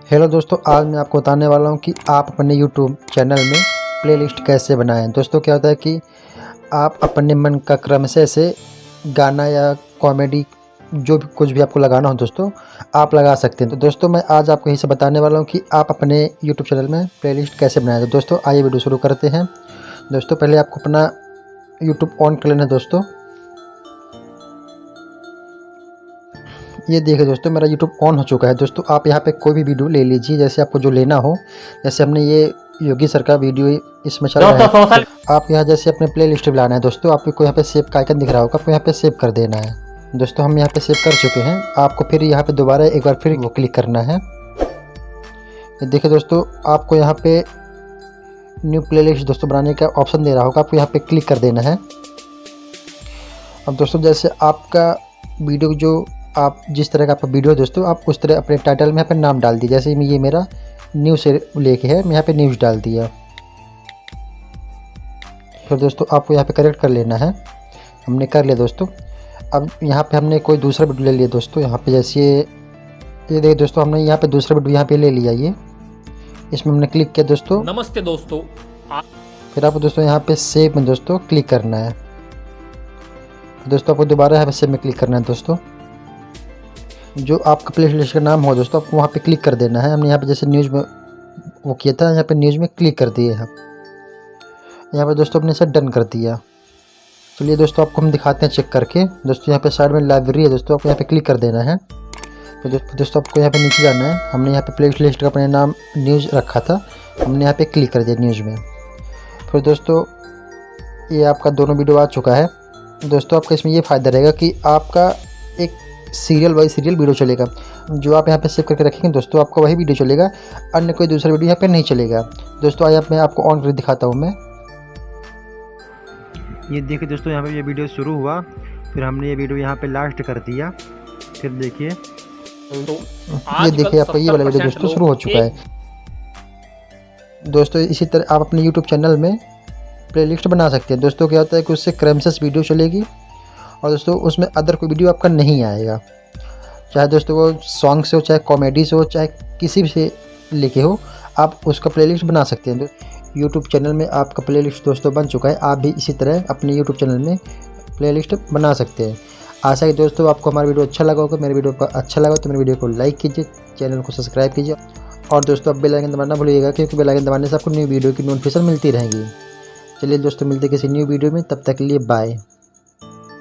Hello दोस्तों, आज मैं आपको बताने वाला हूं कि आप अपने YouTube चैनल में प्लेलिस्ट कैसे बनाएं। दोस्तों क्या होता है कि आप अपने मन का क्रम से गाना या कॉमेडी जो भी कुछ भी आपको लगाना हो दोस्तों आप लगा सकते हैं। तो दोस्तों मैं आज आपको यही से बताने वाला हूं कि आप अपने YouTube चैनल में प्लेलिस्ट कैसे बनाएं। तो दोस्तों आइए वीडियो शुरू करते हैं। दोस्तों पहले आपको अपना YouTube ऑन कर लेना है। दोस्तों ये देखिए दोस्तों मेरा YouTube ऑन हो चुका है। दोस्तों आप यहाँ पे कोई भी वीडियो ले लीजिए, जैसे आपको जो लेना हो। जैसे हमने ये योगी सर का वीडियो इसमें चल रहा है, आप यहाँ जैसे अपने प्ले लिस्ट में लाना है। दोस्तों आपको यहाँ पे सेव का आइकन दिख रहा होगा, आपको यहाँ पे सेव कर देना है। दोस्तों हम यहाँ पे सेव कर चुके हैं। आपको फिर यहाँ पे दोबारा एक बार फिर वो क्लिक करना है। देखिए दोस्तों आपको यहाँ पे न्यू प्ले लिस्ट दोस्तों बनाने का ऑप्शन दे रहा होगा, आपको यहाँ पे क्लिक कर देना है। अब दोस्तों जैसे आपका वीडियो जो आप जिस तरह का आपका वीडियो है दोस्तों, आप उस तरह अपने टाइटल में यहाँ पे नाम डाल दीजिए। जैसे ये मेरा न्यूज़ से लेके है, मैं यहाँ पे न्यूज़ डाल दिया। फिर दोस्तों आपको यहाँ पे करेक्ट कर लेना है। हमने कर लिया दोस्तों। अब यहाँ पे हमने कोई दूसरा वीडियो ले लिया दोस्तों। यहाँ पे जैसे ये देखिए दोस्तों, हमने यहाँ पे दूसरा वीडियो यहाँ पे ले लिया। ये इसमें हमने क्लिक किया दोस्तों। नमस्ते दोस्तों। फिर आपको दोस्तों यहाँ पे सेव में दोस्तों क्लिक करना है। दोस्तों आपको दोबारा यहाँ पे सेव में क्लिक करना है। दोस्तों जो आपका प्ले लिस्ट का नाम हो दोस्तों आपको वहाँ पे क्लिक कर देना है। हमने यहाँ पे जैसे न्यूज़ में वो किया था, यहाँ पे न्यूज़ में क्लिक कर दिए हैं। यहाँ पे दोस्तों अपने से डन कर दिया। चलिए दोस्तों आपको हम दिखाते हैं चेक करके। दोस्तों यहाँ पे साइड में लाइब्रेरी है दोस्तों, आपको यहाँ पे क्लिक कर देना है। तो दोस्तों आपको यहाँ पे नीचे जाना है। हमने यहाँ पे प्ले लिस्ट का अपने नाम न्यूज़ रखा था, हमने यहाँ पे क्लिक कर दिया न्यूज़ में। फिर दोस्तों ये आपका दोनों वीडियो आ चुका है। दोस्तों आपका इसमें ये फ़ायदा रहेगा कि आपका एक सीरियल बाई सीरियल वीडियो चलेगा। जो आप यहाँ पे सेव करके रखेंगे दोस्तों आपको वही वीडियो चलेगा, अन्य कोई दूसरा वीडियो यहाँ पे नहीं चलेगा। दोस्तों आज मैं आपको ऑन करके दिखाता हूँ। मैं ये देखिए दोस्तों यहाँ पे ये वीडियो शुरू हुआ, फिर हमने ये वीडियो यहाँ पे लास्ट कर दिया। फिर देखिए ये देखिए आपका ये वाला वीडियो दोस्तों शुरू हो चुका है। दोस्तों इसी तरह आप अपने यूट्यूब चैनल में प्लेलिस्ट बना सकते हैं। दोस्तों क्या होता है कि उससे क्रमशः वीडियो चलेगी और दोस्तों उसमें अदर कोई वीडियो आपका नहीं आएगा। चाहे दोस्तों वो सॉन्ग से हो, चाहे कॉमेडी से हो, चाहे किसी भी से लेके हो, आप उसका प्लेलिस्ट बना सकते हैं। यूट्यूब चैनल में आपका प्लेलिस्ट दोस्तों बन चुका है। आप भी इसी तरह अपने यूट्यूब चैनल में प्लेलिस्ट बना सकते हैं। आशा है दोस्तों आपको हमारा वीडियो अच्छा लगा होगा। मेरे वीडियो का अच्छा लगा तो मेरे वीडियो को लाइक कीजिए, चैनल को सब्सक्राइब कीजिए और दोस्तों आप बेल आइकन दबाना भूलिएगा, क्योंकि बेल आइकन दबाने से आपको न्यू वीडियो की नोटिफिकेशन मिलती रहेगी। चलिए दोस्तों मिलते किसी न्यू वीडियो में, तब तक के लिए बाय।